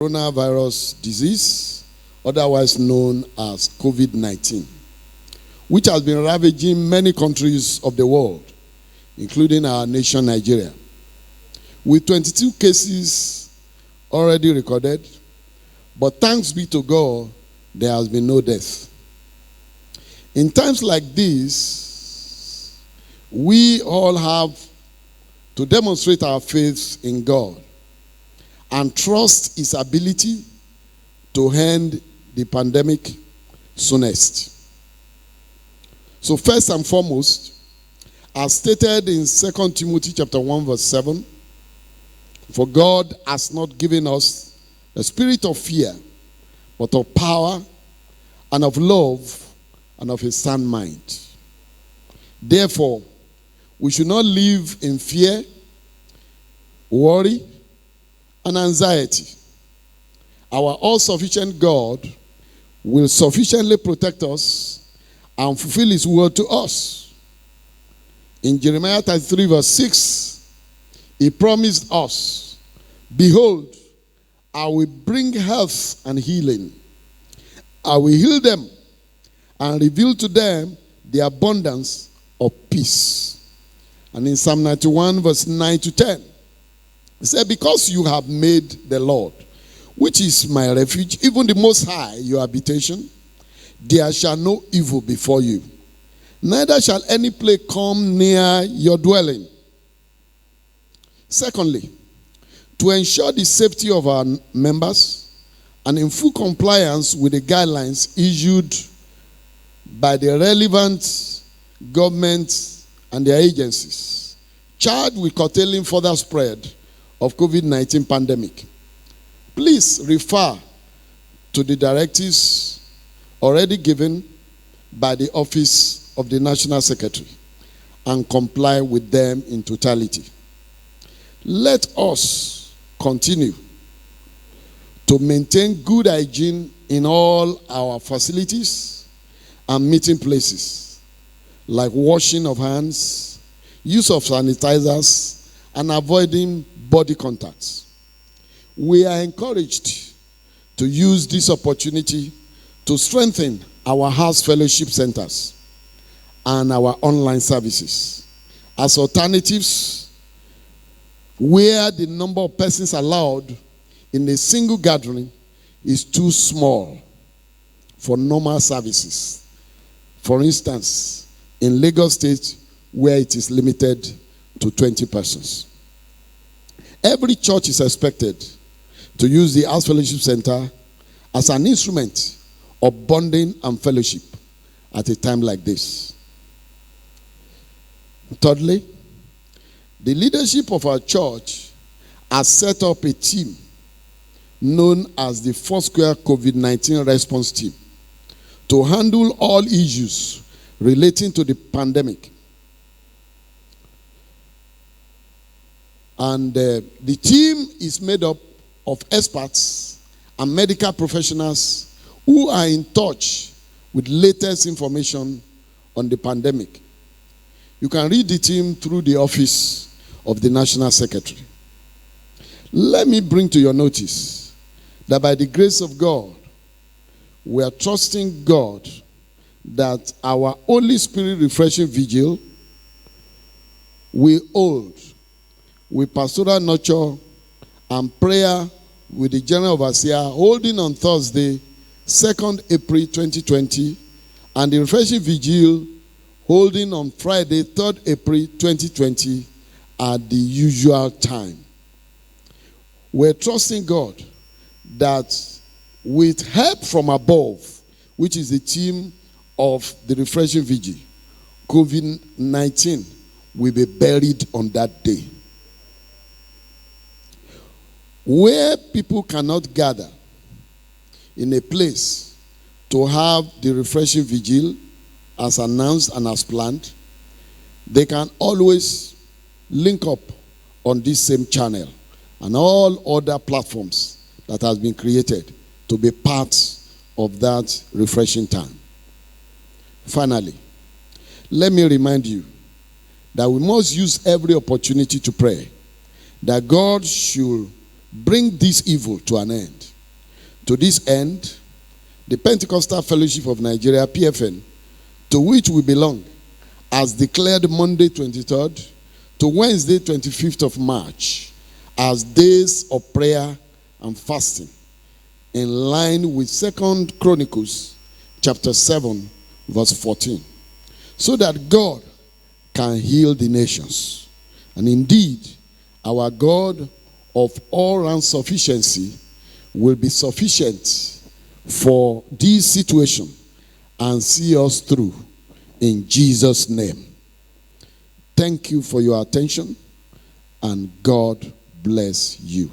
coronavirus disease, otherwise known as COVID-19, which has been ravaging many countries of the world, including our nation, Nigeria. With 22 cases already recorded, but thanks be to God, there has been no death. In times like this, we all have to demonstrate our faith in God and trust His ability to end the pandemic soonest. So first and foremost, as stated in 2 Timothy chapter 1 verse 7, for God has not given us the spirit of fear, but of power and of love and of a sound mind. Therefore, we should not live in fear, worry, and anxiety. Our all-sufficient God will sufficiently protect us and fulfill His word to us. In Jeremiah 33 verse 6, He promised us, behold, I will bring health and healing. I will heal them and reveal to them the abundance of peace. And in Psalm 91 verse 9 to 10, He said, because you have made the Lord, which is my refuge, even the Most High, your habitation, there shall no evil befall you, neither shall any plague come near your dwelling. Secondly, to ensure the safety of our members and in full compliance with the guidelines issued by the relevant governments and their agencies charged with curtailing further spread of COVID-19 pandemic, please refer to the directives already given by the Office of the National Secretary and comply with them in totality. Let us continue to maintain good hygiene in all our facilities and meeting places, like washing of hands, use of sanitizers, and avoiding body contacts. We are encouraged to use this opportunity to strengthen our house fellowship centers and our online services as alternatives where the number of persons allowed in a single gathering is too small for normal services. For instance, in Lagos State, where it is limited to 20 persons. Every church is expected to use the House Fellowship Center as an instrument of bonding and fellowship at a time like this. Thirdly, the leadership of our church has set up a team known as the Foursquare COVID-19 response team to handle all issues relating to the pandemic. And the team is made up of experts and medical professionals who are in touch with latest information on the pandemic. You can read the team through the Office of the National Secretary. Let me bring to your notice that by the grace of God, we are trusting God that our Holy Spirit refreshing vigil will hold with pastoral nurture and prayer with the General Overseer holding on Thursday, 2nd April 2020, and the refreshing vigil holding on Friday, 3rd April 2020 at the usual time. We're trusting God that with help from above, which is the team of the refreshing vigil, COVID-19 will be buried on that day. Where people cannot gather in a place to have the refreshing vigil as announced and as planned, they can always link up on this same channel and all other platforms that has been created to be part of that refreshing time. Finally, let me remind you that we must use every opportunity to pray that God should bring this evil to an end. To this end, the Pentecostal Fellowship of Nigeria, PFN, to which we belong, has declared Monday 23rd to Wednesday 25th of March as days of prayer and fasting, in line with 2 Chronicles chapter 7, verse 14, so that God can heal the nations. And indeed, our God of all round sufficiency will be sufficient for this situation and see us through in Jesus' name. Thank you for your attention, and God bless you.